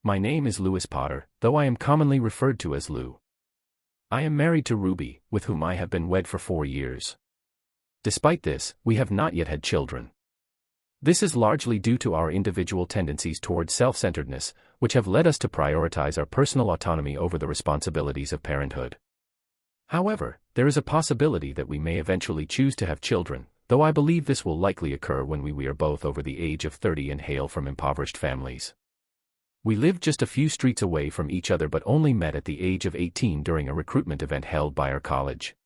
My name is Louis Potter, though I am commonly referred to as Lou. I am married to Ruby, with whom I have been wed for 4 years. Despite this, we have not yet had children. This is largely due to our individual tendencies toward self-centeredness, which have led us to prioritize our personal autonomy over the responsibilities of parenthood. However, there is a possibility that we may eventually choose to have children, though I believe this will likely occur when we are both over the age of 30 and hail from impoverished families. We lived just a few streets away from each other but only met at the age of 18 during a recruitment event held by our college.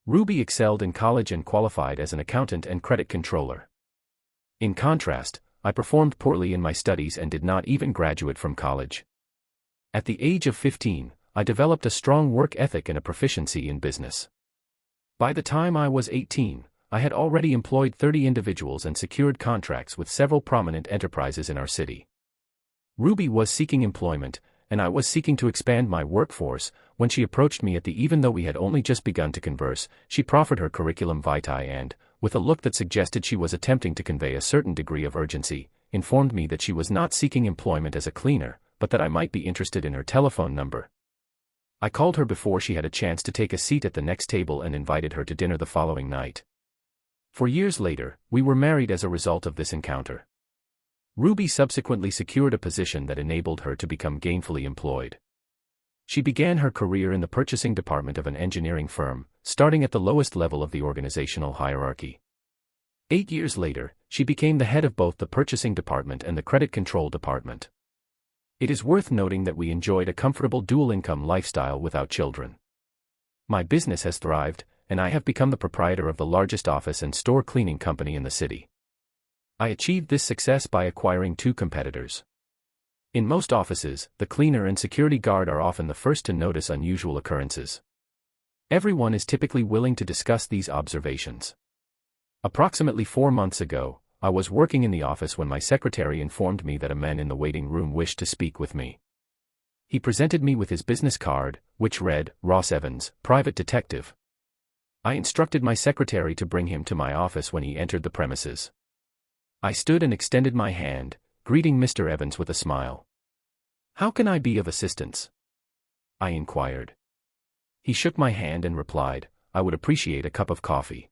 Ruby excelled in college and qualified as an accountant and credit controller. In contrast, I performed poorly in my studies and did not even graduate from college. At the age of 15, I developed a strong work ethic and a proficiency in business. By the time I was 18, I had already employed 30 individuals and secured contracts with several prominent enterprises in our city. Ruby was seeking employment, and I was seeking to expand my workforce. When she approached me even though we had only just begun to converse, she proffered her curriculum vitae and, with a look that suggested she was attempting to convey a certain degree of urgency, informed me that she was not seeking employment as a cleaner, but that I might be interested in her telephone number. I called her before she had a chance to take a seat at the next table and invited her to dinner the following night. For years later, we were married as a result of this encounter. Ruby subsequently secured a position that enabled her to become gainfully employed. She began her career in the purchasing department of an engineering firm, starting at the lowest level of the organizational hierarchy. 8 years later, she became the head of both the purchasing department and the credit control department. It is worth noting that we enjoyed a comfortable dual-income lifestyle without children. My business has thrived, and I have become the proprietor of the largest office and store cleaning company in the city. I achieved this success by acquiring 2 competitors. In most offices, the cleaner and security guard are often the first to notice unusual occurrences. Everyone is typically willing to discuss these observations. Approximately 4 months ago, I was working in the office when my secretary informed me that a man in the waiting room wished to speak with me. He presented me with his business card, which read, Ross Evans, Private Detective. I instructed my secretary to bring him to my office when he entered the premises. I stood and extended my hand, greeting Mr. Evans with a smile. "How can I be of assistance?" I inquired. He shook my hand and replied, "I would appreciate a cup of coffee."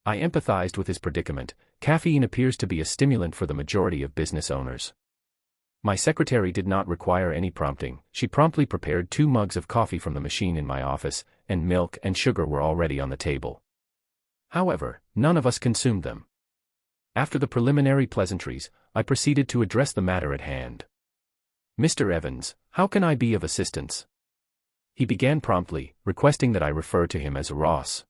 I empathized with his predicament. Caffeine appears to be a stimulant for the majority of business owners. My secretary did not require any prompting. She promptly prepared 2 mugs of coffee from the machine in my office, and milk and sugar were already on the table. However, none of us consumed them. After the preliminary pleasantries, I proceeded to address the matter at hand. "Mr. Evans, how can I be of assistance?" He began promptly, requesting that I refer to him as Ross.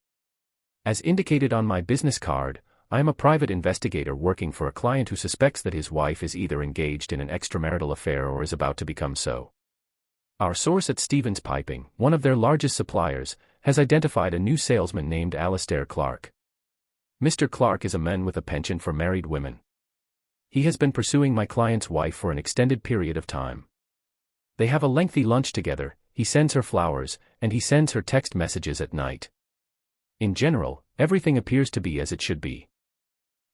As indicated on my business card, I am a private investigator working for a client who suspects that his wife is either engaged in an extramarital affair or is about to become so. Our source at Stevens Piping, one of their largest suppliers, has identified a new salesman named Alistair Clark. Mr. Clark is a man with a penchant for married women. He has been pursuing my client's wife for an extended period of time. They have a lengthy lunch together, he sends her flowers, and he sends her text messages at night. In general, everything appears to be as it should be.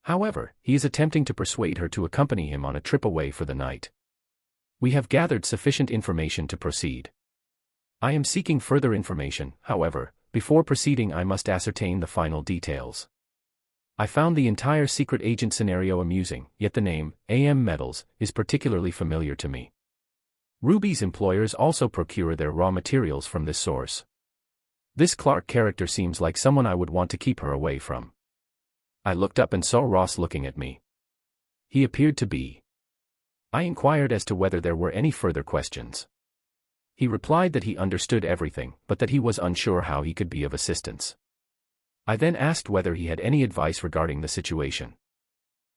However, he is attempting to persuade her to accompany him on a trip away for the night. We have gathered sufficient information to proceed. I am seeking further information, however. Before proceeding I must ascertain the final details. I found the entire secret agent scenario amusing, yet the name, AM Metals, is particularly familiar to me. Ruby's employers also procure their raw materials from this source. This Clark character seems like someone I would want to keep her away from. I looked up and saw Ross looking at me. He appeared to be. I inquired as to whether there were any further questions. He replied that he understood everything, but that he was unsure how he could be of assistance. I then asked whether he had any advice regarding the situation.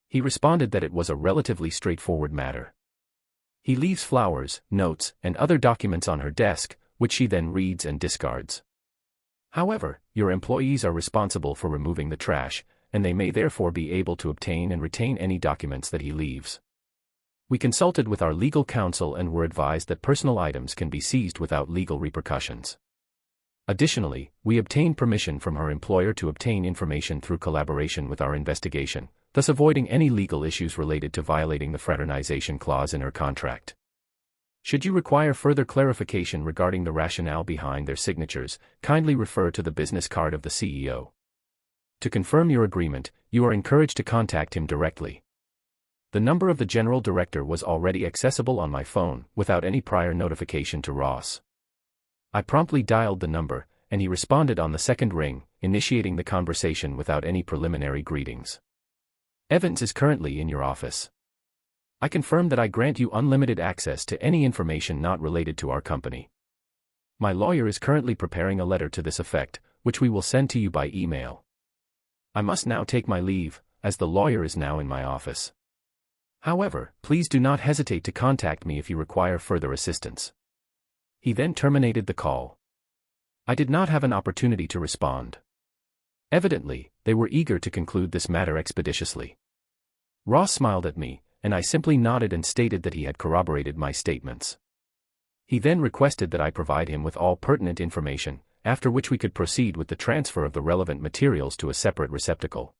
He responded that it was a relatively straightforward matter. He leaves flowers, notes, and other documents on her desk, which she then reads and discards. However, your employees are responsible for removing the trash, and they may therefore be able to obtain and retain any documents that he leaves. We consulted with our legal counsel and were advised that personal items can be seized without legal repercussions. Additionally, we obtained permission from her employer to obtain information through collaboration with our investigation, thus avoiding any legal issues related to violating the fraternization clause in her contract. Should you require further clarification regarding the rationale behind their signatures, kindly refer to the business card of the CEO. To confirm your agreement, you are encouraged to contact him directly. The number of the general director was already accessible on my phone, without any prior notification to Ross. I promptly dialed the number, and he responded on the second ring, initiating the conversation without any preliminary greetings. Evans is currently in your office. I confirm that I grant you unlimited access to any information not related to our company. My lawyer is currently preparing a letter to this effect, which we will send to you by email. I must now take my leave, as the lawyer is now in my office. However, please do not hesitate to contact me if you require further assistance. He then terminated the call. I did not have an opportunity to respond. Evidently, they were eager to conclude this matter expeditiously. Ross smiled at me, and I simply nodded and stated that he had corroborated my statements. He then requested that I provide him with all pertinent information, after which we could proceed with the transfer of the relevant materials to a separate receptacle.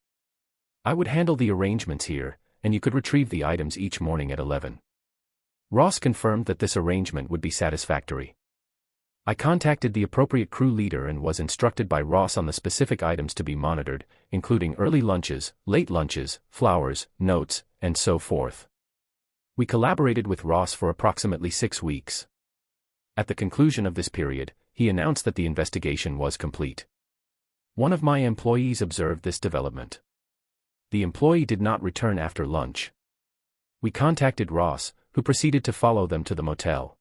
I would handle the arrangements here, and you could retrieve the items each morning at 11. Ross confirmed that this arrangement would be satisfactory. I contacted the appropriate crew leader and was instructed by Ross on the specific items to be monitored, including early lunches, late lunches, flowers, notes, and so forth. We collaborated with Ross for approximately 6 weeks. At the conclusion of this period, he announced that the investigation was complete. One of my employees observed this development. The employee did not return after lunch. We contacted Ross, who proceeded to follow them to the motel.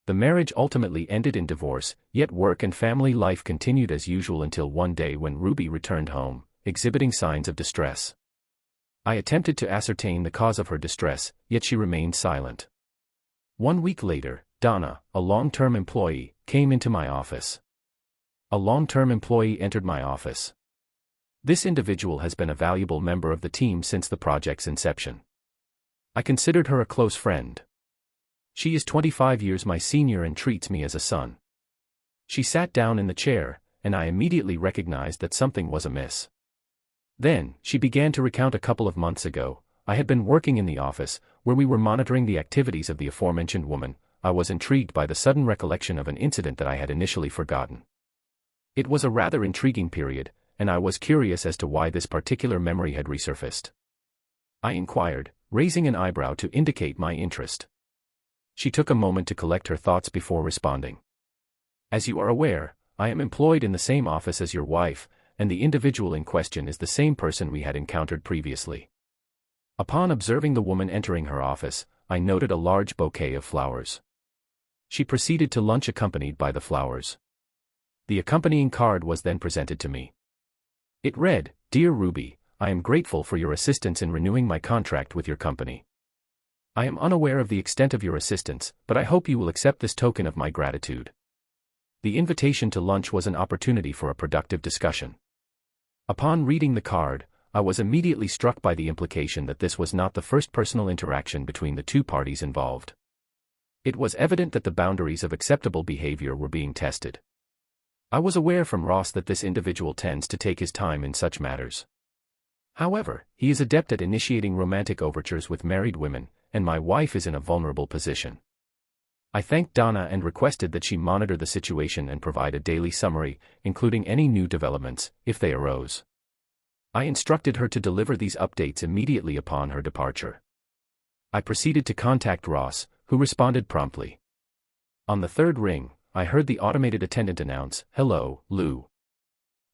The marriage ultimately ended in divorce, yet work and family life continued as usual until one day when Ruby returned home, exhibiting signs of distress. I attempted to ascertain the cause of her distress, yet she remained silent. 1 week later, Donna, a long-term employee, came into my office. A long-term employee entered my office. This individual has been a valuable member of the team since the project's inception. I considered her a close friend. She is 25 years my senior and treats me as a son. She sat down in the chair, and I immediately recognized that something was amiss. Then, she began to recount a couple of months ago, I had been working in the office, where we were monitoring the activities of the aforementioned woman. I was intrigued by the sudden recollection of an incident that I had initially forgotten. It was a rather intriguing period, and I was curious as to why this particular memory had resurfaced. I inquired, raising an eyebrow to indicate my interest. She took a moment to collect her thoughts before responding. As you are aware, I am employed in the same office as your wife, and the individual in question is the same person we had encountered previously. Upon observing the woman entering her office, I noted a large bouquet of flowers. She proceeded to lunch accompanied by the flowers. The accompanying card was then presented to me. It read, "Dear Ruby, I am grateful for your assistance in renewing my contract with your company. I am unaware of the extent of your assistance, but I hope you will accept this token of my gratitude." The invitation to lunch was an opportunity for a productive discussion. Upon reading the card, I was immediately struck by the implication that this was not the first personal interaction between the two parties involved. It was evident that the boundaries of acceptable behavior were being tested. I was aware from Ross that this individual tends to take his time in such matters. However, he is adept at initiating romantic overtures with married women, and my wife is in a vulnerable position. I thanked Donna and requested that she monitor the situation and provide a daily summary, including any new developments, if they arose. I instructed her to deliver these updates immediately upon her departure. I proceeded to contact Ross, who responded promptly. On the third ring, I heard the automated attendant announce, "Hello, Lou.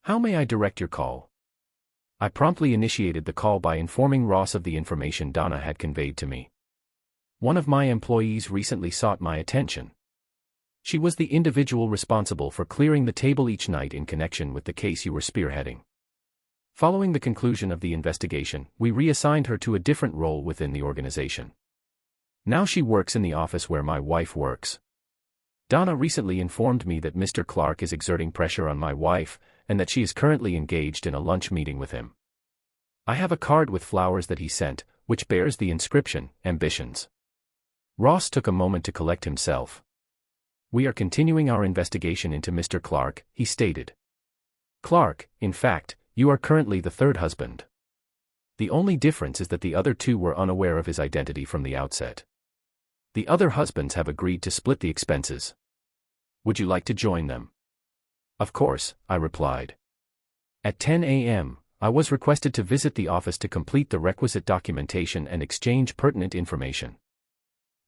How may I direct your call?" I promptly initiated the call by informing Ross of the information Donna had conveyed to me. One of my employees recently sought my attention. She was the individual responsible for clearing the table each night in connection with the case you were spearheading. Following the conclusion of the investigation, we reassigned her to a different role within the organization. Now she works in the office where my wife works. Donna recently informed me that Mr. Clark is exerting pressure on my wife, and that she is currently engaged in a lunch meeting with him. I have a card with flowers that he sent, which bears the inscription, "Ambitions." Ross took a moment to collect himself. "We are continuing our investigation into Mr. Clark," he stated. "Clark, in fact, you are currently the third husband. The only difference is that the other two were unaware of his identity from the outset." The other husbands have agreed to split the expenses. Would you like to join them? Of course, I replied. At 10 a.m., I was requested to visit the office to complete the requisite documentation and exchange pertinent information.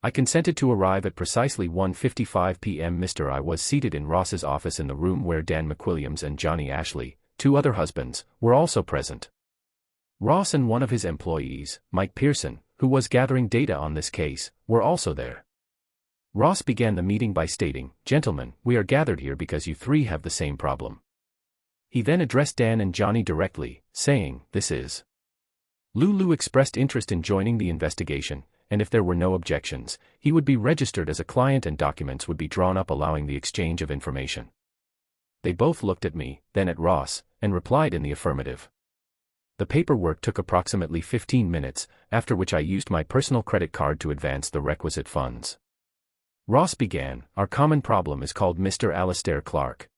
I consented to arrive at precisely 1:55 p.m. I was seated in Ross's office in the room where Dan McWilliams and Johnny Ashley, two other husbands, were also present. Ross and one of his employees, Mike Pearson, who was gathering data on this case, were also there. Ross began the meeting by stating, "Gentlemen, we are gathered here because you three have the same problem." He then addressed Dan and Johnny directly, saying, "This is." Lulu expressed interest in joining the investigation, and if there were no objections, he would be registered as a client and documents would be drawn up allowing the exchange of information. They both looked at me, then at Ross, and replied in the affirmative. The paperwork took approximately 15 minutes, after which I used my personal credit card to advance the requisite funds. Ross began, "Our common problem is called Mr. Alastair Clark.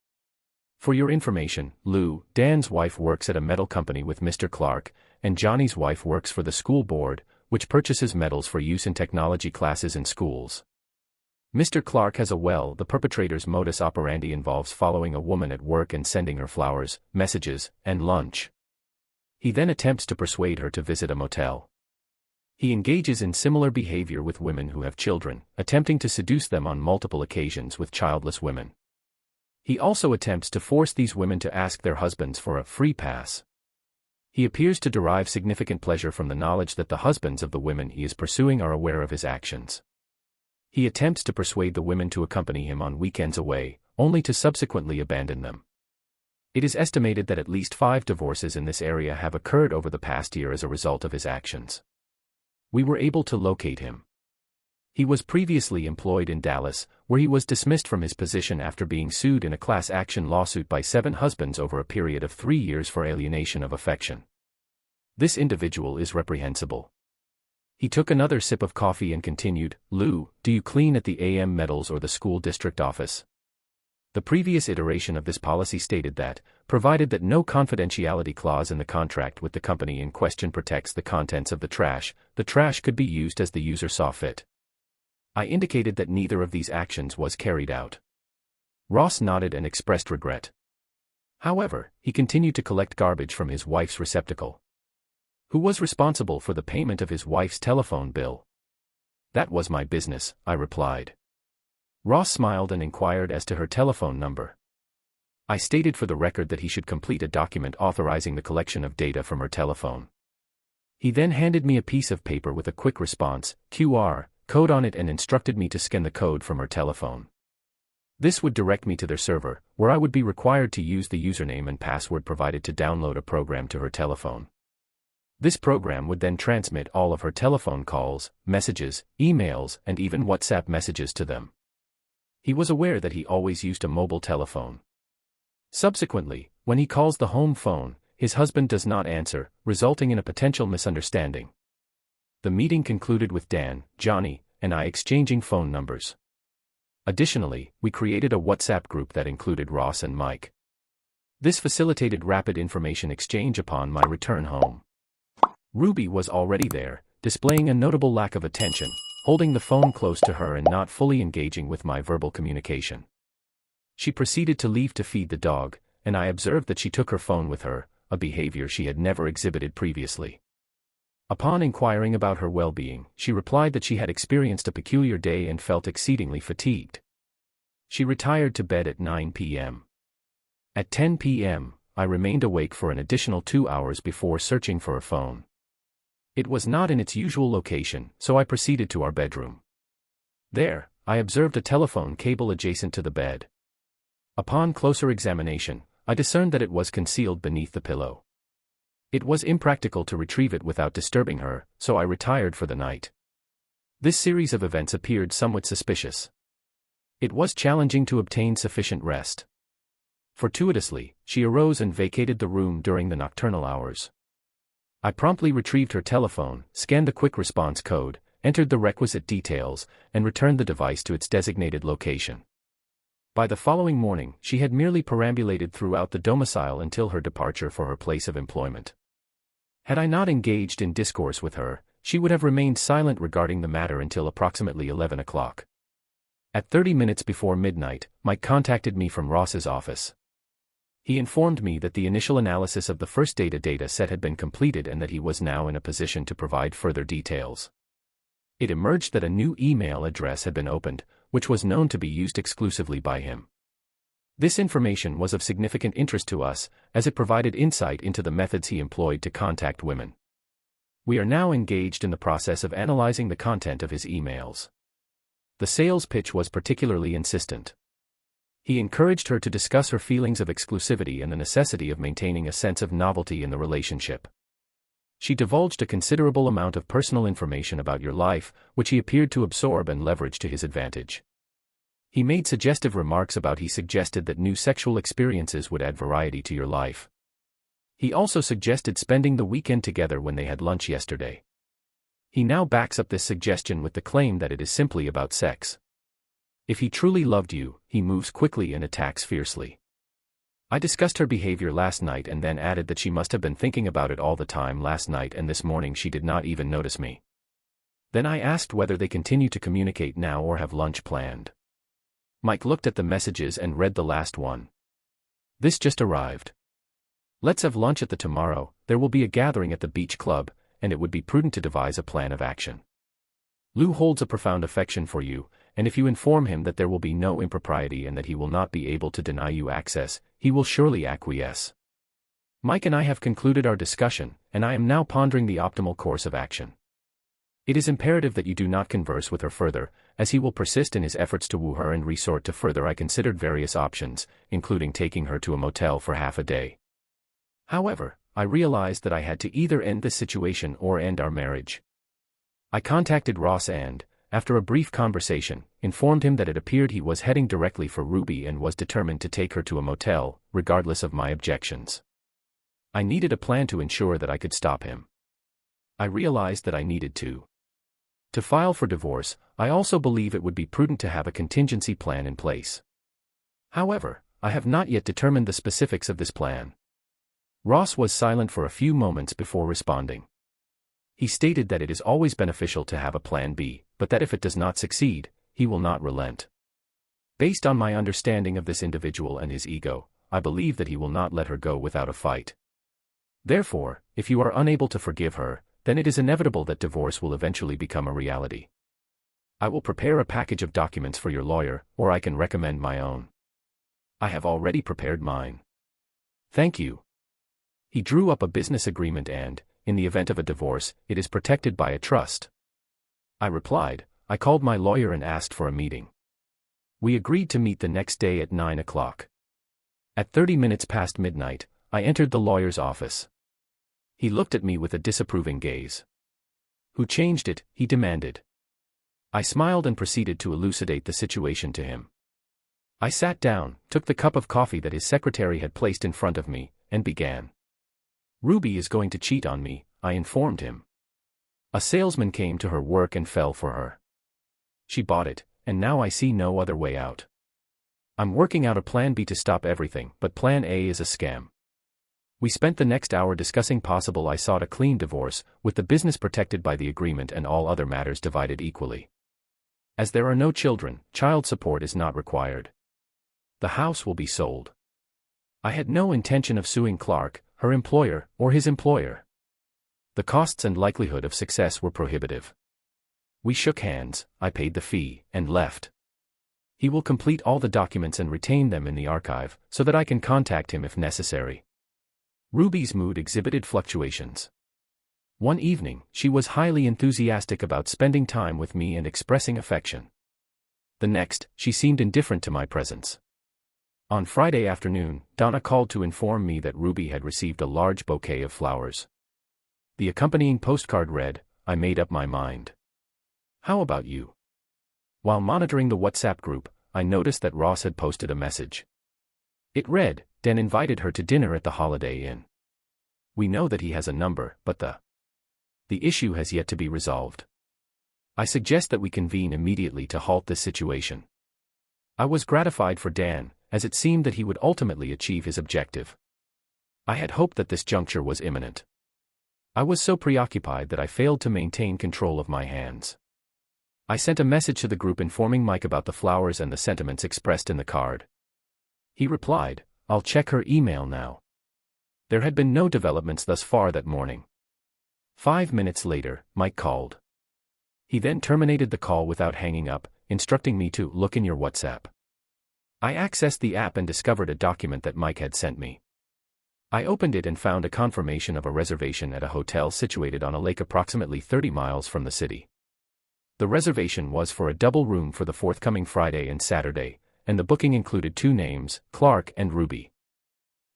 For your information, Lou, Dan's wife works at a metal company with Mr. Clark, and Johnny's wife works for the school board, which purchases metals for use in technology classes in schools. Mr. Clark has the perpetrator's modus operandi involves following a woman at work and sending her flowers, messages, and lunch. He then attempts to persuade her to visit a motel. He engages in similar behavior with women who have children, attempting to seduce them on multiple occasions with childless women. He also attempts to force these women to ask their husbands for a free pass. He appears to derive significant pleasure from the knowledge that the husbands of the women he is pursuing are aware of his actions. He attempts to persuade the women to accompany him on weekends away, only to subsequently abandon them. It is estimated that at least 5 divorces in this area have occurred over the past year as a result of his actions. We were able to locate him. He was previously employed in Dallas, where he was dismissed from his position after being sued in a class action lawsuit by 7 husbands over a period of 3 years for alienation of affection. This individual is reprehensible. He took another sip of coffee and continued, "Lou, do you clean at the AM Metals or the school district office?" The previous iteration of this policy stated that, provided that no confidentiality clause in the contract with the company in question protects the contents of the trash could be used as the user saw fit. I indicated that neither of these actions was carried out. Ross nodded and expressed regret. However, he continued to collect garbage from his wife's receptacle. Who was responsible for the payment of his wife's telephone bill? That was my business, I replied. Ross smiled and inquired as to her telephone number. I stated for the record that he should complete a document authorizing the collection of data from her telephone. He then handed me a piece of paper with a quick response, QR, code on it and instructed me to scan the code from her telephone. This would direct me to their server, where I would be required to use the username and password provided to download a program to her telephone. This program would then transmit all of her telephone calls, messages, emails, and even WhatsApp messages to them. He was aware that he always used a mobile telephone. Subsequently, when he calls the home phone, his husband does not answer, resulting in a potential misunderstanding. The meeting concluded with Dan, Johnny, and I exchanging phone numbers. Additionally, we created a WhatsApp group that included Ross and Mike. This facilitated rapid information exchange upon my return home. Ruby was already there, displaying a notable lack of attention, holding the phone close to her and not fully engaging with my verbal communication. She proceeded to leave to feed the dog, and I observed that she took her phone with her, a behavior she had never exhibited previously. Upon inquiring about her well-being, she replied that she had experienced a peculiar day and felt exceedingly fatigued. She retired to bed at 9 p.m. At 10 p.m., I remained awake for an additional 2 hours before searching for her phone. It was not in its usual location, so I proceeded to our bedroom. There, I observed a telephone cable adjacent to the bed. Upon closer examination, I discerned that it was concealed beneath the pillow. It was impractical to retrieve it without disturbing her, so I retired for the night. This series of events appeared somewhat suspicious. It was challenging to obtain sufficient rest. Fortuitously, she arose and vacated the room during the nocturnal hours. I promptly retrieved her telephone, scanned the quick response code, entered the requisite details, and returned the device to its designated location. By the following morning, she had merely perambulated throughout the domicile until her departure for her place of employment. Had I not engaged in discourse with her, she would have remained silent regarding the matter until approximately 11 o'clock. At 30 minutes before midnight, Mike contacted me from Ross's office. He informed me that the initial analysis of the first data set had been completed and that he was now in a position to provide further details. It emerged that a new email address had been opened, which was known to be used exclusively by him. This information was of significant interest to us, as it provided insight into the methods he employed to contact women. We are now engaged in the process of analyzing the content of his emails. The sales pitch was particularly insistent. He encouraged her to discuss her feelings of exclusivity and the necessity of maintaining a sense of novelty in the relationship. She divulged a considerable amount of personal information about your life, which he appeared to absorb and leverage to his advantage. He made suggestive remarks about he suggested that new sexual experiences would add variety to your life. He also suggested spending the weekend together when they had lunch yesterday. He now backs up this suggestion with the claim that it is simply about sex. If he truly loved you, he moves quickly and attacks fiercely. I discussed her behavior last night and then added that she must have been thinking about it all the time last night and this morning she did not even notice me. Then I asked whether they continue to communicate now or have lunch planned. Mike looked at the messages and read the last one. This just arrived. Let's have lunch at the tomorrow, there will be a gathering at the beach club, and it would be prudent to devise a plan of action. Lou holds a profound affection for you, and if you inform him that there will be no impropriety and that he will not be able to deny you access, he will surely acquiesce. Mike and I have concluded our discussion, and I am now pondering the optimal course of action. It is imperative that you do not converse with her further, as he will persist in his efforts to woo her and resort to further. I considered various options, including taking her to a motel for half a day. However, I realized that I had to either end this situation or end our marriage. I contacted Ross and, after a brief conversation, informed him that it appeared he was heading directly for Ruby and was determined to take her to a motel, regardless of my objections. I needed a plan to ensure that I could stop him. I realized that I needed to file for divorce. I also believe it would be prudent to have a contingency plan in place. However, I have not yet determined the specifics of this plan. Ross was silent for a few moments before responding. He stated that it is always beneficial to have a plan B, but that if it does not succeed, he will not relent. Based on my understanding of this individual and his ego, I believe that he will not let her go without a fight. Therefore, if you are unable to forgive her, then it is inevitable that divorce will eventually become a reality. I will prepare a package of documents for your lawyer, or I can recommend my own. I have already prepared mine. Thank you. He drew up a business agreement and, in the event of a divorce, it is protected by a trust. I replied, I called my lawyer and asked for a meeting. We agreed to meet the next day at 9 o'clock. At 30 minutes past midnight, I entered the lawyer's office. He looked at me with a disapproving gaze. Who changed it? He demanded. I smiled and proceeded to elucidate the situation to him. I sat down, took the cup of coffee that his secretary had placed in front of me, and began. Ruby is going to cheat on me, I informed him. A salesman came to her work and fell for her. She bought it, and now I see no other way out. I'm working out a plan B to stop everything, but plan A is a scam. We spent the next hour discussing possible. I sought a clean divorce, with the business protected by the agreement and all other matters divided equally. As there are no children, child support is not required. The house will be sold. I had no intention of suing Clark, her employer, or his employer. The costs and likelihood of success were prohibitive. We shook hands, I paid the fee, and left. He will complete all the documents and retain them in the archive, so that I can contact him if necessary. Ruby's mood exhibited fluctuations. One evening, she was highly enthusiastic about spending time with me and expressing affection. The next, she seemed indifferent to my presence. On Friday afternoon, Donna called to inform me that Ruby had received a large bouquet of flowers. The accompanying postcard read, I made up my mind. How about you? While monitoring the WhatsApp group, I noticed that Ross had posted a message. It read, Dan invited her to dinner at the Holiday Inn. We know that he has a number, but the issue has yet to be resolved. I suggest that we convene immediately to halt this situation. I was gratified for Dan, as it seemed that he would ultimately achieve his objective. I had hoped that this juncture was imminent. I was so preoccupied that I failed to maintain control of my hands. I sent a message to the group informing Mike about the flowers and the sentiments expressed in the card. He replied, "I'll check her email now." There had been no developments thus far that morning. 5 minutes later, Mike called. He then terminated the call without hanging up, instructing me to look in your WhatsApp. I accessed the app and discovered a document that Mike had sent me. I opened it and found a confirmation of a reservation at a hotel situated on a lake approximately 30 miles from the city. The reservation was for a double room for the forthcoming Friday and Saturday, and the booking included 2 names, Clark and Ruby.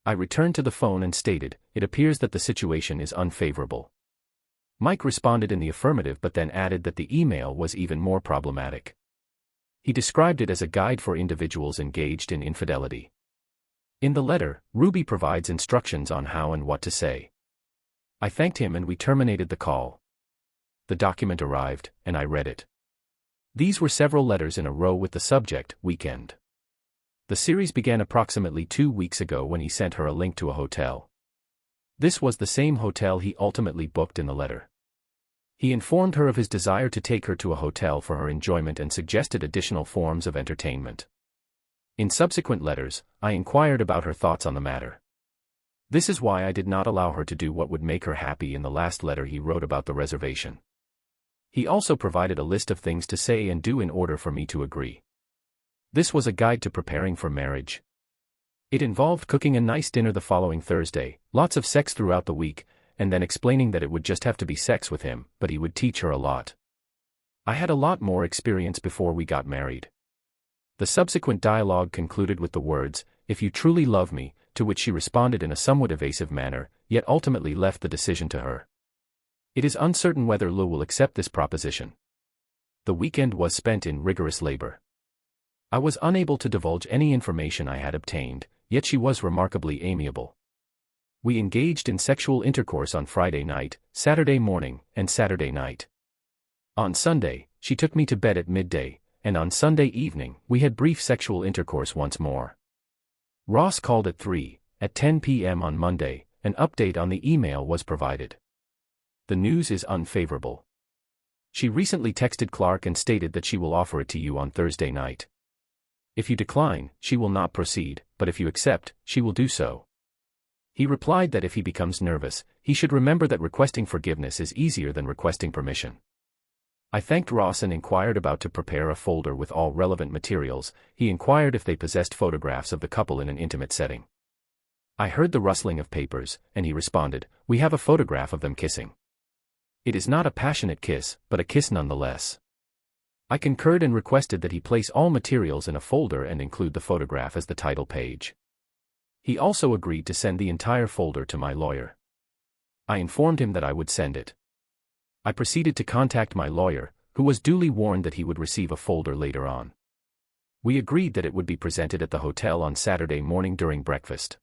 I returned to the phone and stated, "It appears that the situation is unfavorable." Mike responded in the affirmative but then added that the email was even more problematic. He described it as a guide for individuals engaged in infidelity. In the letter, Ruby provides instructions on how and what to say. I thanked him and we terminated the call. The document arrived, and I read it. These were several letters in a row with the subject, weekend. The series began approximately 2 weeks ago when he sent her a link to a hotel. This was the same hotel he ultimately booked in the letter. He informed her of his desire to take her to a hotel for her enjoyment and suggested additional forms of entertainment. In subsequent letters, I inquired about her thoughts on the matter. This is why I did not allow her to do what would make her happy in the last letter he wrote about the reservation. He also provided a list of things to say and do in order for me to agree. This was a guide to preparing for marriage. It involved cooking a nice dinner the following Thursday, lots of sex throughout the week, and then explaining that it would just have to be sex with him, but he would teach her a lot. I had a lot more experience before we got married. The subsequent dialogue concluded with the words, "If you truly love me," to which she responded in a somewhat evasive manner, yet ultimately left the decision to her. It is uncertain whether Lou will accept this proposition. The weekend was spent in rigorous labor. I was unable to divulge any information I had obtained, yet she was remarkably amiable. We engaged in sexual intercourse on Friday night, Saturday morning, and Saturday night. On Sunday, she took me to bed at midday, and on Sunday evening, we had brief sexual intercourse once more. Ross called at 3, at 10 p.m. on Monday, an update on the email was provided. The news is unfavorable. She recently texted Clark and stated that she will offer it to you on Thursday night. If you decline, she will not proceed, but if you accept, she will do so. He replied that if he becomes nervous, he should remember that requesting forgiveness is easier than requesting permission. I thanked Ross and inquired about to prepare a folder with all relevant materials. He inquired if they possessed photographs of the couple in an intimate setting. I heard the rustling of papers, and he responded, "We have a photograph of them kissing." It is not a passionate kiss, but a kiss nonetheless. I concurred and requested that he place all materials in a folder and include the photograph as the title page. He also agreed to send the entire folder to my lawyer. I informed him that I would send it. I proceeded to contact my lawyer, who was duly warned that he would receive a folder later on. We agreed that it would be presented at the hotel on Saturday morning during breakfast.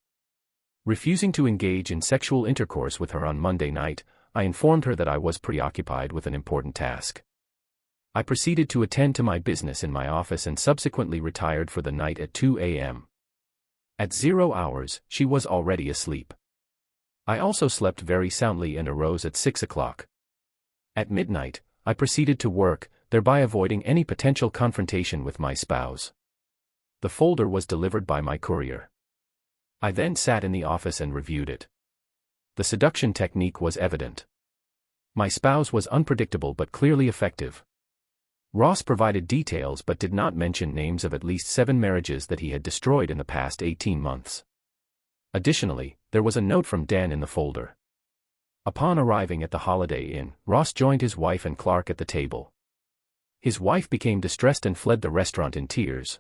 Refusing to engage in sexual intercourse with her on Monday night, I informed her that I was preoccupied with an important task. I proceeded to attend to my business in my office and subsequently retired for the night at 2 a.m. At 0 hours, she was already asleep. I also slept very soundly and arose at 6 o'clock. At midnight, I proceeded to work, thereby avoiding any potential confrontation with my spouse. The folder was delivered by my courier. I then sat in the office and reviewed it. The seduction technique was evident. My spouse was unpredictable but clearly effective. Ross provided details but did not mention names of at least 7 marriages that he had destroyed in the past 18 months. Additionally, there was a note from Dan in the folder. Upon arriving at the Holiday Inn, Ross joined his wife and Clark at the table. His wife became distressed and fled the restaurant in tears.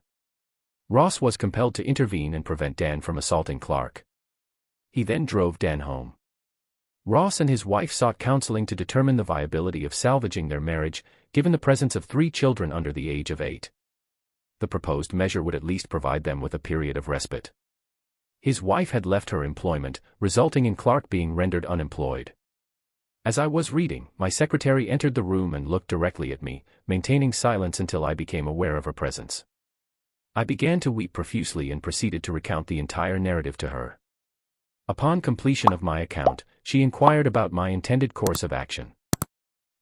Ross was compelled to intervene and prevent Dan from assaulting Clark. He then drove Dan home. Ross and his wife sought counseling to determine the viability of salvaging their marriage, given the presence of 3 children under the age of 8. The proposed measure would at least provide them with a period of respite. His wife had left her employment, resulting in Clark being rendered unemployed. As I was reading, my secretary entered the room and looked directly at me, maintaining silence until I became aware of her presence. I began to weep profusely and proceeded to recount the entire narrative to her. Upon completion of my account, she inquired about my intended course of action.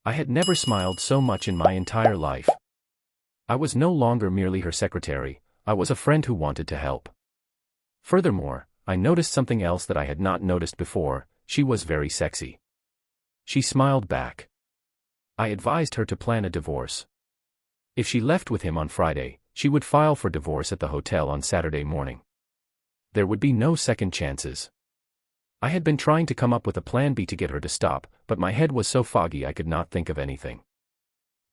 I had never smiled so much in my entire life. I was no longer merely her secretary, I was a friend who wanted to help. Furthermore, I noticed something else that I had not noticed before: she was very sexy. She smiled back. I advised her to plan a divorce. If she left with him on Friday, she would file for divorce at the hotel on Saturday morning. There would be no second chances. I had been trying to come up with a plan B to get her to stop, but my head was so foggy I could not think of anything.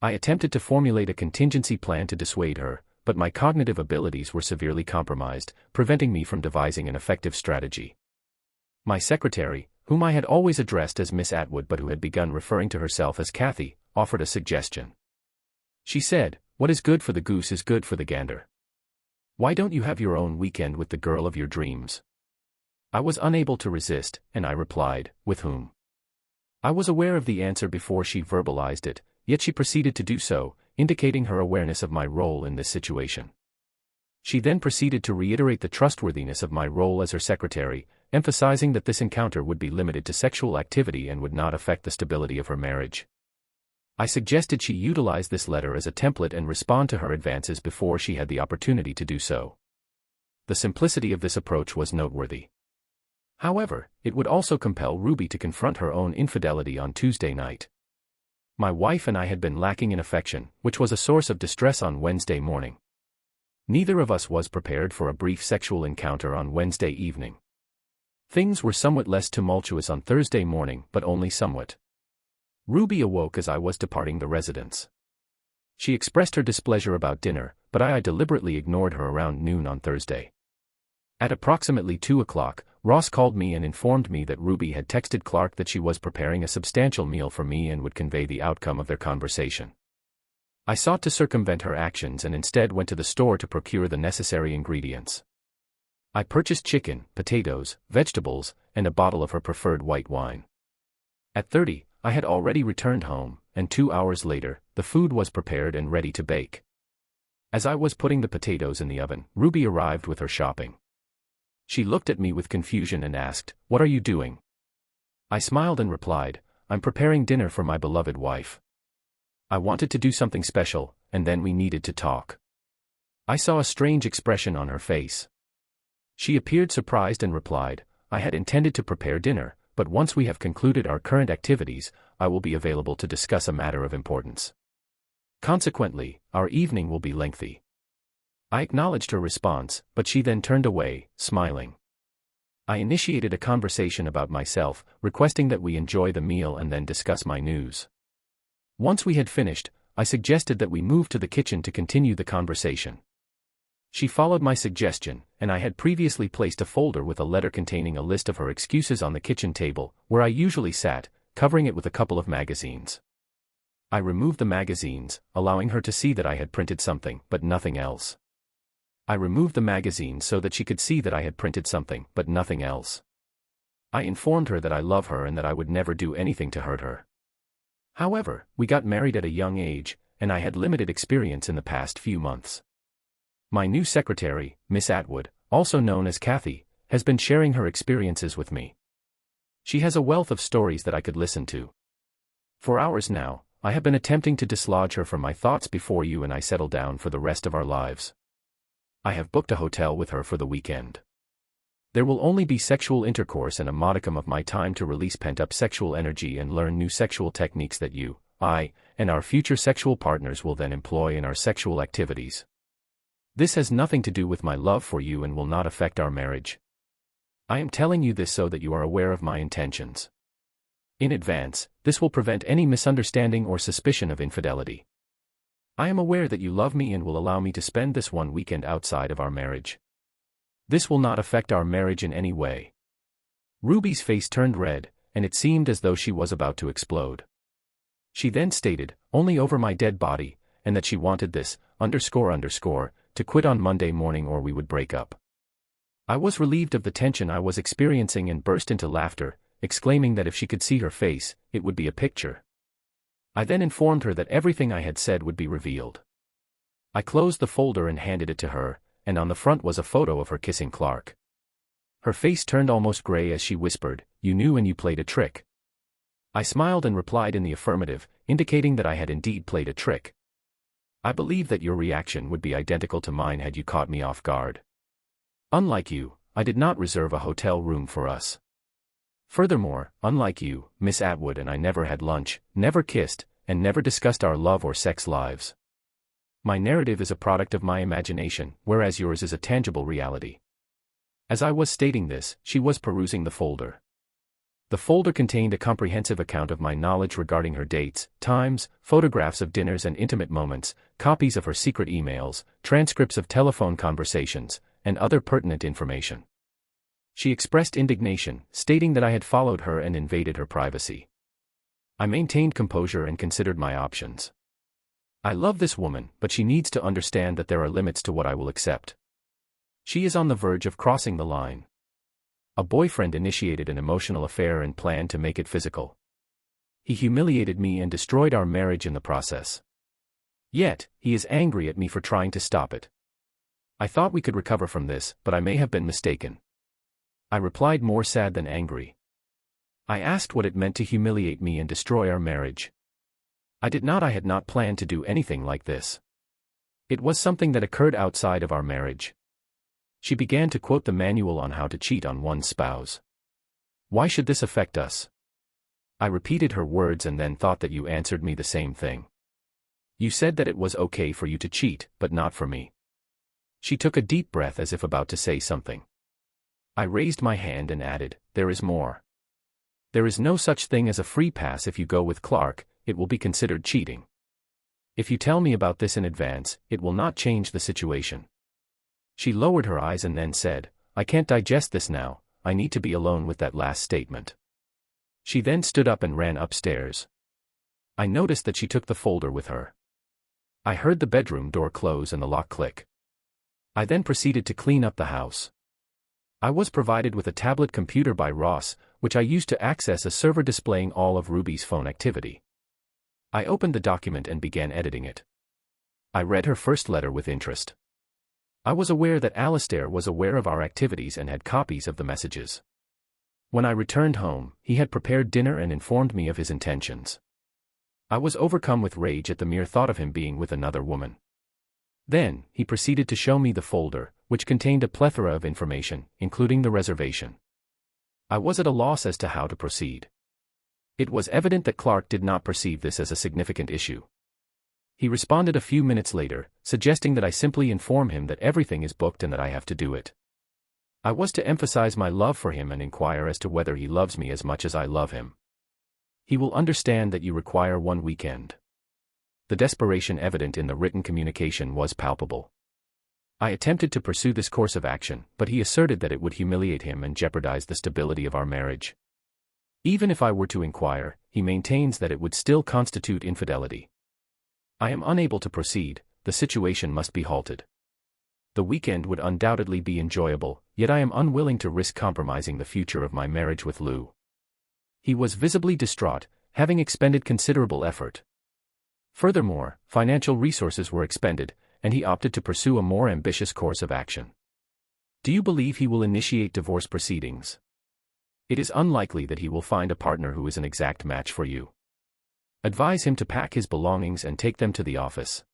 I attempted to formulate a contingency plan to dissuade her, but my cognitive abilities were severely compromised, preventing me from devising an effective strategy. My secretary, whom I had always addressed as Miss Atwood but who had begun referring to herself as Kathy, offered a suggestion. She said, "What is good for the goose is good for the gander. Why don't you have your own weekend with the girl of your dreams?" I was unable to resist, and I replied, "With whom?" I was aware of the answer before she verbalized it, yet she proceeded to do so, indicating her awareness of my role in this situation. She then proceeded to reiterate the trustworthiness of my role as her secretary, emphasizing that this encounter would be limited to sexual activity and would not affect the stability of her marriage. I suggested she utilize this letter as a template and respond to her advances before she had the opportunity to do so. The simplicity of this approach was noteworthy. However, it would also compel Ruby to confront her own infidelity on Tuesday night. My wife and I had been lacking in affection, which was a source of distress on Wednesday morning. Neither of us was prepared for a brief sexual encounter on Wednesday evening. Things were somewhat less tumultuous on Thursday morning, but only somewhat. Ruby awoke as I was departing the residence. She expressed her displeasure about dinner, but I deliberately ignored her around noon on Thursday. At approximately 2 o'clock, Ross called me and informed me that Ruby had texted Clark that she was preparing a substantial meal for me and would convey the outcome of their conversation. I sought to circumvent her actions and instead went to the store to procure the necessary ingredients. I purchased chicken, potatoes, vegetables, and a bottle of her preferred white wine. At 30, I had already returned home, and 2 hours later, the food was prepared and ready to bake. As I was putting the potatoes in the oven, Ruby arrived with her shopping. She looked at me with confusion and asked, "What are you doing?" I smiled and replied, "I'm preparing dinner for my beloved wife. I wanted to do something special, and then we needed to talk." I saw a strange expression on her face. She appeared surprised and replied, "I had intended to prepare dinner, but once we have concluded our current activities, I will be available to discuss a matter of importance. Consequently, our evening will be lengthy." I acknowledged her response, but she then turned away, smiling. I initiated a conversation about myself, requesting that we enjoy the meal and then discuss my news. Once we had finished, I suggested that we move to the kitchen to continue the conversation. She followed my suggestion, and I had previously placed a folder with a letter containing a list of her excuses on the kitchen table, where I usually sat, covering it with a couple of magazines. I removed the magazines, allowing her to see that I had printed something, but nothing else. I removed the magazine so that she could see that I had printed something, but nothing else. I informed her that I love her and that I would never do anything to hurt her. However, we got married at a young age, and I had limited experience in the past few months. My new secretary, Miss Atwood, also known as Kathy, has been sharing her experiences with me. She has a wealth of stories that I could listen to. For hours now, I have been attempting to dislodge her from my thoughts before you and I settle down for the rest of our lives. I have booked a hotel with her for the weekend. There will only be sexual intercourse and a modicum of my time to release pent-up sexual energy and learn new sexual techniques that you, I, and our future sexual partners will then employ in our sexual activities. This has nothing to do with my love for you and will not affect our marriage. I am telling you this so that you are aware of my intentions. In advance, this will prevent any misunderstanding or suspicion of infidelity. I am aware that you love me and will allow me to spend this one weekend outside of our marriage. This will not affect our marriage in any way." Ruby's face turned red, and it seemed as though she was about to explode. She then stated, "Only over my dead body," and that she wanted this, to quit on Monday morning or we would break up. I was relieved of the tension I was experiencing and burst into laughter, exclaiming that if she could see her face, it would be a picture. I then informed her that everything I had said would be revealed. I closed the folder and handed it to her, and on the front was a photo of her kissing Clark. Her face turned almost gray as she whispered, "You knew and you played a trick." I smiled and replied in the affirmative, indicating that I had indeed played a trick. "I believe that your reaction would be identical to mine had you caught me off guard. Unlike you, I did not reserve a hotel room for us. Furthermore, unlike you, Miss Atwood and I never had lunch, never kissed, and never discussed our love or sex lives. My narrative is a product of my imagination, whereas yours is a tangible reality." As I was stating this, she was perusing the folder. The folder contained a comprehensive account of my knowledge regarding her dates, times, photographs of dinners and intimate moments, copies of her secret emails, transcripts of telephone conversations, and other pertinent information. She expressed indignation, stating that I had followed her and invaded her privacy. I maintained composure and considered my options. I love this woman, but she needs to understand that there are limits to what I will accept. She is on the verge of crossing the line. A boyfriend initiated an emotional affair and planned to make it physical. He humiliated me and destroyed our marriage in the process. Yet, he is angry at me for trying to stop it. I thought we could recover from this, but I may have been mistaken. I replied more sad than angry. I asked what it meant to humiliate me and destroy our marriage. I had not planned to do anything like this. It was something that occurred outside of our marriage. She began to quote the manual on how to cheat on one's spouse. "Why should this affect us?" I repeated her words and then thought that you answered me the same thing. "You said that it was okay for you to cheat, but not for me." She took a deep breath as if about to say something. I raised my hand and added, "There is more. There is no such thing as a free pass. If you go with Clark, it will be considered cheating. If you tell me about this in advance, it will not change the situation." She lowered her eyes and then said, "I can't digest this now, I need to be alone with that last statement." She then stood up and ran upstairs. I noticed that she took the folder with her. I heard the bedroom door close and the lock click. I then proceeded to clean up the house. I was provided with a tablet computer by Ross, which I used to access a server displaying all of Ruby's phone activity. I opened the document and began editing it. I read her first letter with interest. I was aware that Alistair was aware of our activities and had copies of the messages. When I returned home, he had prepared dinner and informed me of his intentions. I was overcome with rage at the mere thought of him being with another woman. Then, he proceeded to show me the folder, which contained a plethora of information, including the reservation. I was at a loss as to how to proceed. It was evident that Clark did not perceive this as a significant issue. He responded a few minutes later, suggesting that I simply inform him that everything is booked and that I have to do it. I was to emphasize my love for him and inquire as to whether he loves me as much as I love him. "He will understand that you require one weekend." The desperation evident in the written communication was palpable. I attempted to pursue this course of action, but he asserted that it would humiliate him and jeopardize the stability of our marriage. Even if I were to inquire, he maintains that it would still constitute infidelity. I am unable to proceed, the situation must be halted. The weekend would undoubtedly be enjoyable, yet I am unwilling to risk compromising the future of my marriage with Lou. He was visibly distraught, having expended considerable effort. Furthermore, financial resources were expended, and he opted to pursue a more ambitious course of action. "Do you believe he will initiate divorce proceedings?" "It is unlikely that he will find a partner who is an exact match for you. Advise him to pack his belongings and take them to the office.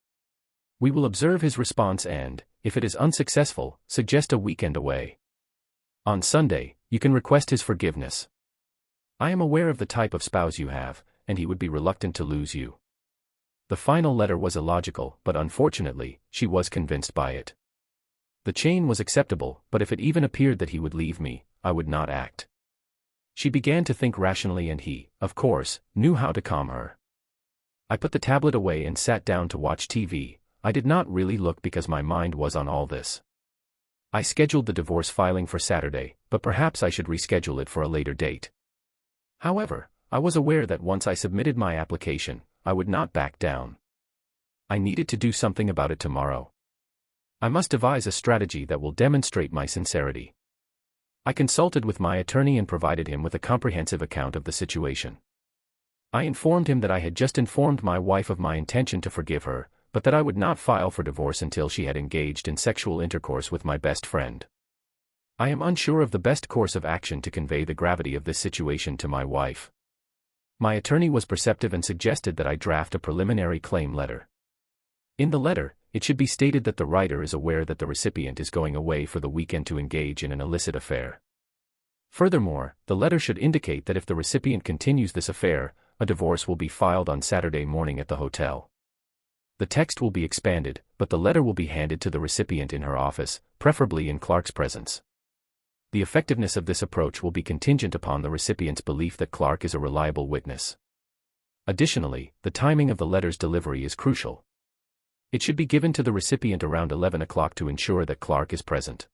We will observe his response and, if it is unsuccessful, suggest a weekend away. On Sunday, you can request his forgiveness. I am aware of the type of spouse you have, and he would be reluctant to lose you." The final letter was illogical, but unfortunately, she was convinced by it. The chain was acceptable, but if it even appeared that he would leave me, I would not act. She began to think rationally and he, of course, knew how to calm her. I put the tablet away and sat down to watch TV. I did not really look because my mind was on all this. I scheduled the divorce filing for Saturday, but perhaps I should reschedule it for a later date. However, I was aware that once I submitted my application, I would not back down. I needed to do something about it tomorrow. I must devise a strategy that will demonstrate my sincerity. I consulted with my attorney and provided him with a comprehensive account of the situation. I informed him that I had just informed my wife of my intention to forgive her, but that I would not file for divorce until she had engaged in sexual intercourse with my best friend. I am unsure of the best course of action to convey the gravity of this situation to my wife. My attorney was perceptive and suggested that I draft a preliminary claim letter. In the letter, it should be stated that the writer is aware that the recipient is going away for the weekend to engage in an illicit affair. Furthermore, the letter should indicate that if the recipient continues this affair, a divorce will be filed on Saturday morning at the hotel. The text will be expanded, but the letter will be handed to the recipient in her office, preferably in Clark's presence. The effectiveness of this approach will be contingent upon the recipient's belief that Clark is a reliable witness. Additionally, the timing of the letter's delivery is crucial. It should be given to the recipient around 11 o'clock to ensure that Clark is present.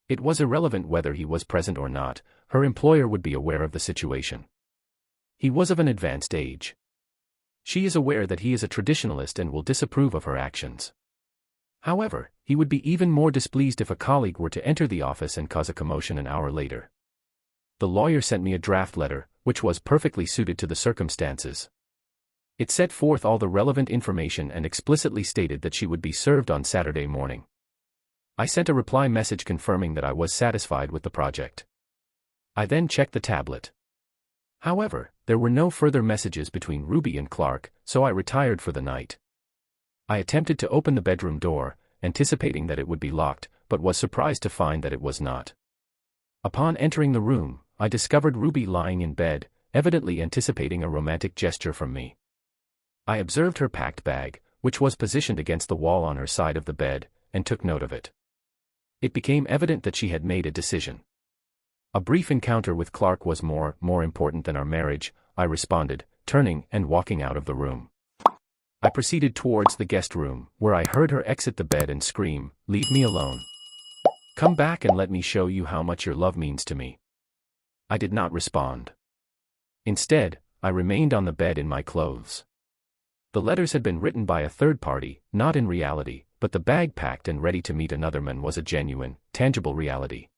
It was irrelevant whether he was present or not, her employer would be aware of the situation. He was of an advanced age. She is aware that he is a traditionalist and will disapprove of her actions. However, he would be even more displeased if a colleague were to enter the office and cause a commotion an hour later. The lawyer sent me a draft letter, which was perfectly suited to the circumstances. It set forth all the relevant information and explicitly stated that she would be served on Saturday morning. I sent a reply message confirming that I was satisfied with the project. I then checked the tablet. However, there were no further messages between Ruby and Clark, so I retired for the night. I attempted to open the bedroom door, anticipating that it would be locked, but was surprised to find that it was not. Upon entering the room, I discovered Ruby lying in bed, evidently anticipating a romantic gesture from me. I observed her packed bag, which was positioned against the wall on her side of the bed, and took note of it. It became evident that she had made a decision. A brief encounter with Clark was more important than our marriage, I responded, turning and walking out of the room. I proceeded towards the guest room, where I heard her exit the bed and scream, "Leave me alone. Come back and let me show you how much your love means to me." I did not respond. Instead, I remained on the bed in my clothes. The letters had been written by a third party, not in reality, but the bag packed and ready to meet another man was a genuine, tangible reality.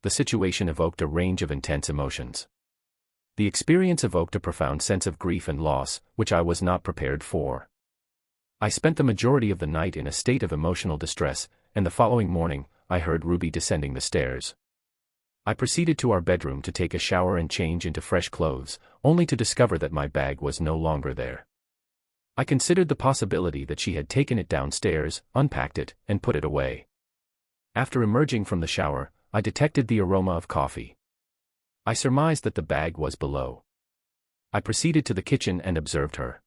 The situation evoked a range of intense emotions. The experience evoked a profound sense of grief and loss, which I was not prepared for. I spent the majority of the night in a state of emotional distress, and the following morning, I heard Ruby descending the stairs. I proceeded to our bedroom to take a shower and change into fresh clothes, only to discover that my bag was no longer there. I considered the possibility that she had taken it downstairs, unpacked it, and put it away. After emerging from the shower, I detected the aroma of coffee. I surmised that the bag was below. I proceeded to the kitchen and observed her.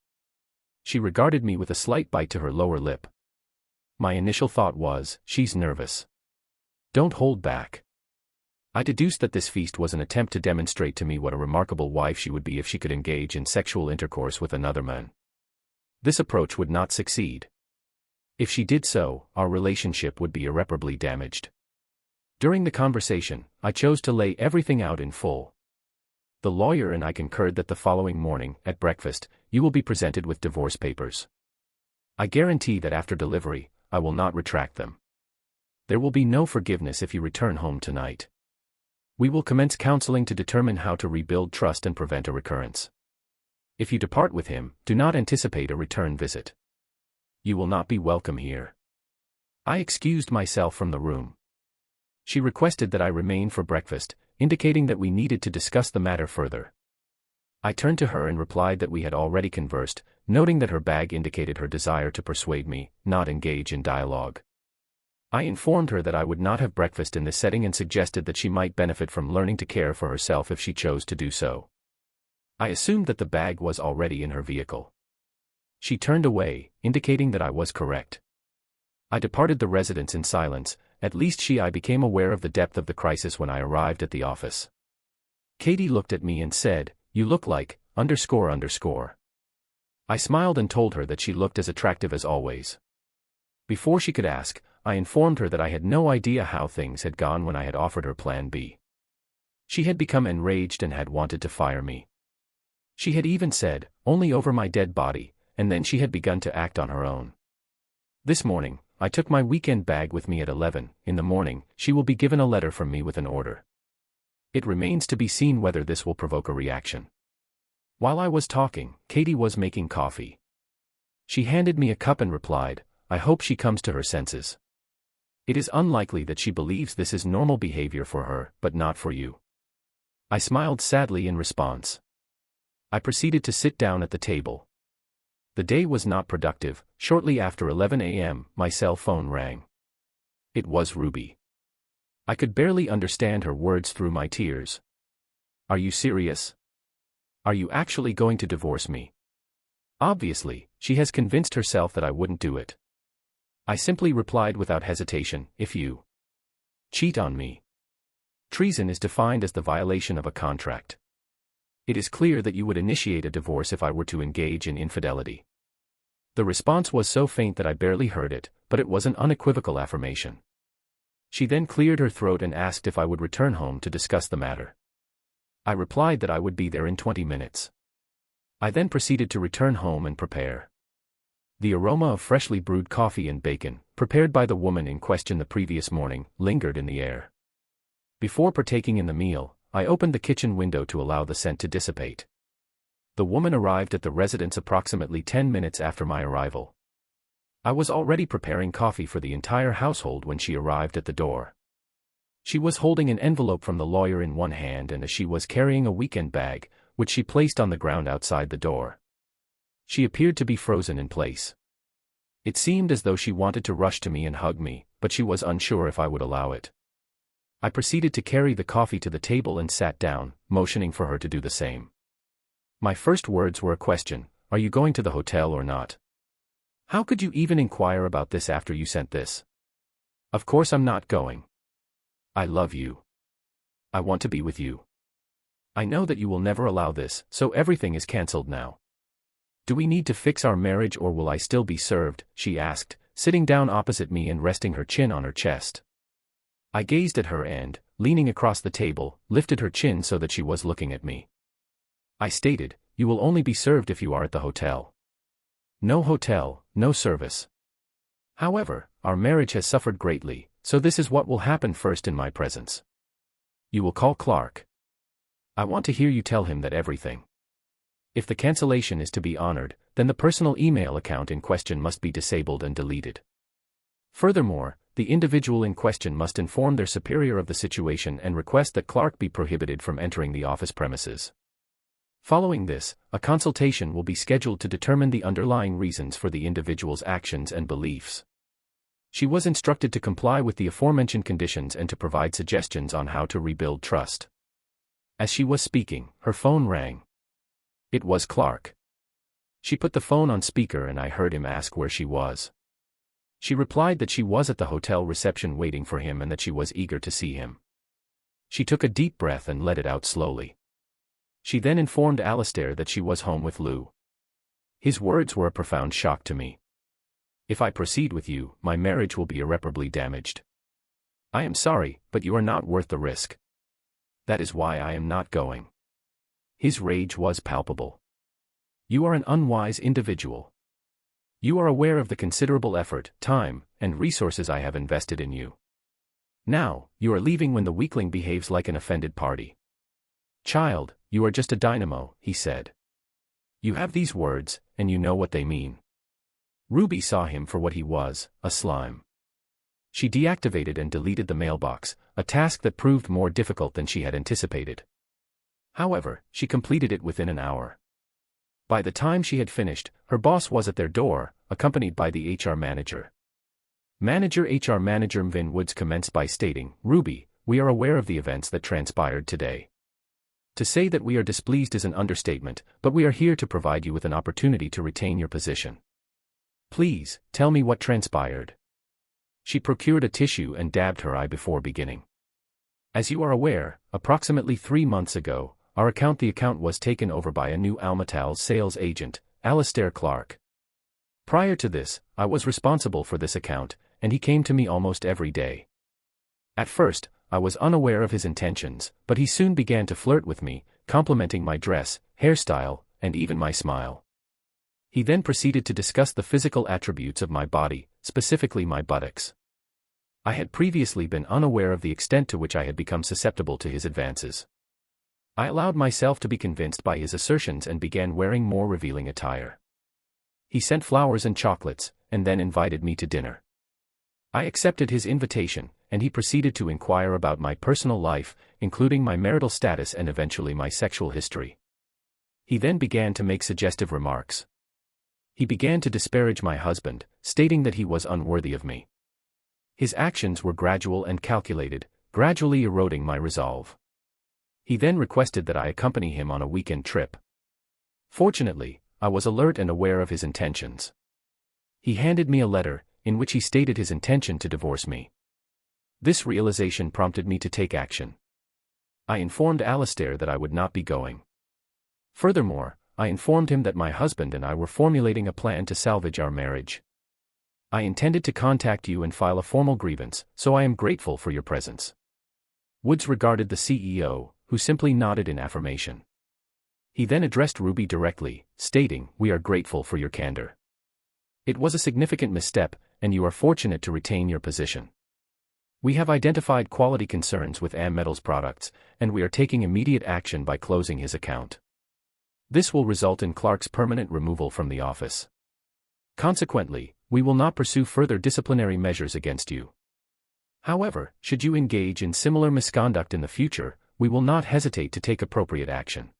She regarded me with a slight bite to her lower lip. My initial thought was, she's nervous. Don't hold back. I deduced that this feast was an attempt to demonstrate to me what a remarkable wife she would be if she could engage in sexual intercourse with another man. This approach would not succeed. If she did so, our relationship would be irreparably damaged. During the conversation, I chose to lay everything out in full. The lawyer and I concurred that the following morning, at breakfast, you will be presented with divorce papers. I guarantee that after delivery, I will not retract them. There will be no forgiveness if you return home tonight. We will commence counseling to determine how to rebuild trust and prevent a recurrence. If you depart with him, do not anticipate a return visit. You will not be welcome here. I excused myself from the room. She requested that I remain for breakfast, indicating that we needed to discuss the matter further. I turned to her and replied that we had already conversed, noting that her bag indicated her desire to persuade me, not engage in dialogue. I informed her that I would not have breakfast in this setting and suggested that she might benefit from learning to care for herself if she chose to do so. I assumed that the bag was already in her vehicle. She turned away, indicating that I was correct. I departed the residence in silence. At least I became aware of the depth of the crisis when I arrived at the office. Katie looked at me and said, "You look like, .. I smiled and told her that she looked as attractive as always. Before she could ask, I informed her that I had no idea how things had gone when I had offered her Plan B. She had become enraged and had wanted to fire me. She had even said, "Only over my dead body," and then she had begun to act on her own. This morning, I took my weekend bag with me at 11 in the morning. She will be given a letter from me with an order. It remains to be seen whether this will provoke a reaction. While I was talking, Katie was making coffee. She handed me a cup and replied, "I hope she comes to her senses." It is unlikely that she believes this is normal behavior for her, but not for you. I smiled sadly in response. I proceeded to sit down at the table. The day was not productive. Shortly after 11 a.m., my cell phone rang. It was Ruby. I could barely understand her words through my tears. Are you serious? Are you actually going to divorce me? Obviously, she has convinced herself that I wouldn't do it. I simply replied without hesitation, if you cheat on me. Treason is defined as the violation of a contract. It is clear that you would initiate a divorce if I were to engage in infidelity. The response was so faint that I barely heard it, but it was an unequivocal affirmation. She then cleared her throat and asked if I would return home to discuss the matter. I replied that I would be there in 20 minutes. I then proceeded to return home and prepare. The aroma of freshly brewed coffee and bacon, prepared by the woman in question the previous morning, lingered in the air. Before partaking in the meal, I opened the kitchen window to allow the scent to dissipate. The woman arrived at the residence approximately 10 minutes after my arrival. I was already preparing coffee for the entire household when she arrived at the door. She was holding an envelope from the lawyer in one hand and she was carrying a weekend bag, which she placed on the ground outside the door. She appeared to be frozen in place. It seemed as though she wanted to rush to me and hug me, but she was unsure if I would allow it. I proceeded to carry the coffee to the table and sat down, motioning for her to do the same. My first words were a question: are you going to the hotel or not? How could you even inquire about this after you sent this? Of course I'm not going. I love you. I want to be with you. I know that you will never allow this, so everything is cancelled now. Do we need to fix our marriage or will I still be served? She asked, sitting down opposite me and resting her chin on her chest. I gazed at her and, leaning across the table, lifted her chin so that she was looking at me. I stated, you will only be served if you are at the hotel. No hotel, no service. However, our marriage has suffered greatly, so this is what will happen first in my presence. You will call Clark. I want to hear you tell him that everything. If the cancellation is to be honored, then the personal email account in question must be disabled and deleted. Furthermore, the individual in question must inform their superior of the situation and request that Clark be prohibited from entering the office premises. Following this, a consultation will be scheduled to determine the underlying reasons for the individual's actions and beliefs. She was instructed to comply with the aforementioned conditions and to provide suggestions on how to rebuild trust. As she was speaking, her phone rang. It was Clark. She put the phone on speaker and I heard him ask where she was. She replied that she was at the hotel reception waiting for him and that she was eager to see him. She took a deep breath and let it out slowly. She then informed Alistair that she was home with Lou. His words were a profound shock to me. If I proceed with you, my marriage will be irreparably damaged. I am sorry, but you are not worth the risk. That is why I am not going. His rage was palpable. You are an unwise individual. You are aware of the considerable effort, time, and resources I have invested in you. Now, you are leaving when the weakling behaves like an offended party. Child, you are just a dynamo, he said. You have these words, and you know what they mean. Ruby saw him for what he was, a slime. She deactivated and deleted the mailbox, a task that proved more difficult than she had anticipated. However, she completed it within an hour. By the time she had finished, her boss was at their door, accompanied by the HR manager. HR manager Mvin Woods commenced by stating, Ruby, we are aware of the events that transpired today. To say that we are displeased is an understatement, but we are here to provide you with an opportunity to retain your position. Please, tell me what transpired. She procured a tissue and dabbed her eye before beginning. As you are aware, approximately 3 months ago, the account was taken over by a new Almatal's sales agent, Alistair Clark. Prior to this, I was responsible for this account, and he came to me almost every day. At first, I was unaware of his intentions, but he soon began to flirt with me, complimenting my dress, hairstyle, and even my smile. He then proceeded to discuss the physical attributes of my body, specifically my buttocks. I had previously been unaware of the extent to which I had become susceptible to his advances. I allowed myself to be convinced by his assertions and began wearing more revealing attire. He sent flowers and chocolates, and then invited me to dinner. I accepted his invitation, and he proceeded to inquire about my personal life, including my marital status and eventually my sexual history. He then began to make suggestive remarks. He began to disparage my husband, stating that he was unworthy of me. His actions were gradual and calculated, gradually eroding my resolve. He then requested that I accompany him on a weekend trip. Fortunately, I was alert and aware of his intentions. He handed me a letter, in which he stated his intention to divorce me. This realization prompted me to take action. I informed Alistair that I would not be going. Furthermore, I informed him that my husband and I were formulating a plan to salvage our marriage. I intended to contact you and file a formal grievance, so I am grateful for your presence. Woods regarded the CEO, who simply nodded in affirmation. He then addressed Ruby directly, stating, "We are grateful for your candor. It was a significant misstep, and you are fortunate to retain your position. We have identified quality concerns with AM Metals products, and we are taking immediate action by closing his account. This will result in Clark's permanent removal from the office. Consequently, we will not pursue further disciplinary measures against you. However, should you engage in similar misconduct in the future, we will not hesitate to take appropriate action.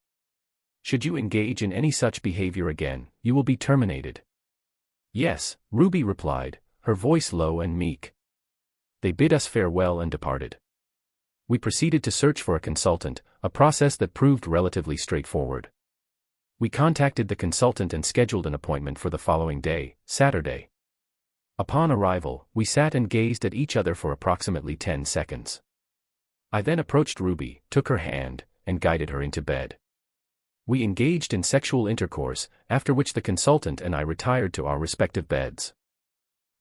Should you engage in any such behavior again, you will be terminated." "Yes," Ruby replied, her voice low and meek. They bid us farewell and departed. We proceeded to search for a consultant, a process that proved relatively straightforward. We contacted the consultant and scheduled an appointment for the following day, Saturday. Upon arrival, we sat and gazed at each other for approximately 10 seconds. I then approached Ruby, took her hand, and guided her into bed. We engaged in sexual intercourse, after which the consultant and I retired to our respective beds.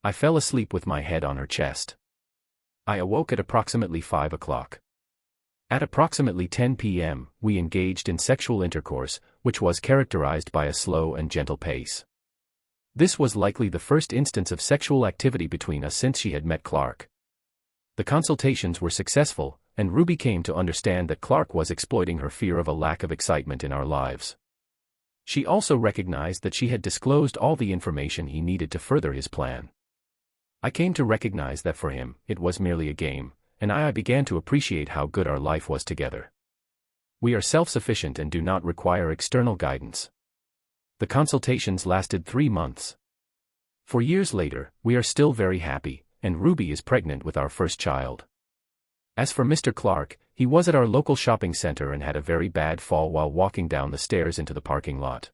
I fell asleep with my head on her chest. I awoke at approximately 5 o'clock. At approximately 10 p.m., we engaged in sexual intercourse, which was characterized by a slow and gentle pace. This was likely the first instance of sexual activity between us since she had met Clark. The consultations were successful, and Ruby came to understand that Clark was exploiting her fear of a lack of excitement in our lives. She also recognized that she had disclosed all the information he needed to further his plan. I came to recognize that for him, it was merely a game, and I began to appreciate how good our life was together. We are self-sufficient and do not require external guidance. The consultations lasted 3 months. 4 years later, we are still very happy, and Ruby is pregnant with our first child. As for Mr. Clark, he was at our local shopping center and had a very bad fall while walking down the stairs into the parking lot.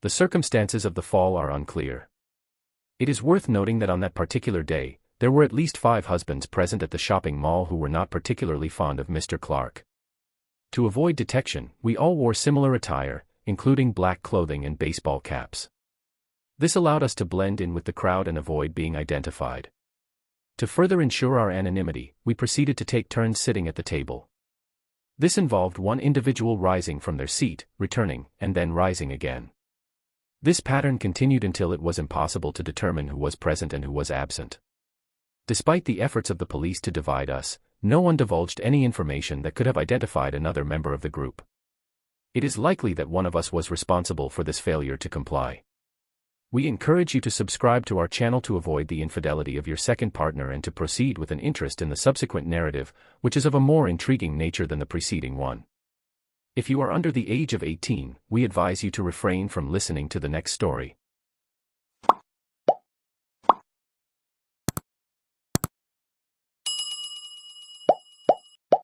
The circumstances of the fall are unclear. It is worth noting that on that particular day, there were at least 5 husbands present at the shopping mall who were not particularly fond of Mr. Clark. To avoid detection, we all wore similar attire, including black clothing and baseball caps. This allowed us to blend in with the crowd and avoid being identified. To further ensure our anonymity, we proceeded to take turns sitting at the table. This involved one individual rising from their seat, returning, and then rising again. This pattern continued until it was impossible to determine who was present and who was absent. Despite the efforts of the police to divide us, no one divulged any information that could have identified another member of the group. It is likely that one of us was responsible for this failure to comply. We encourage you to subscribe to our channel to avoid the infidelity of your second partner and to proceed with an interest in the subsequent narrative, which is of a more intriguing nature than the preceding one. If you are under the age of 18, we advise you to refrain from listening to the next story.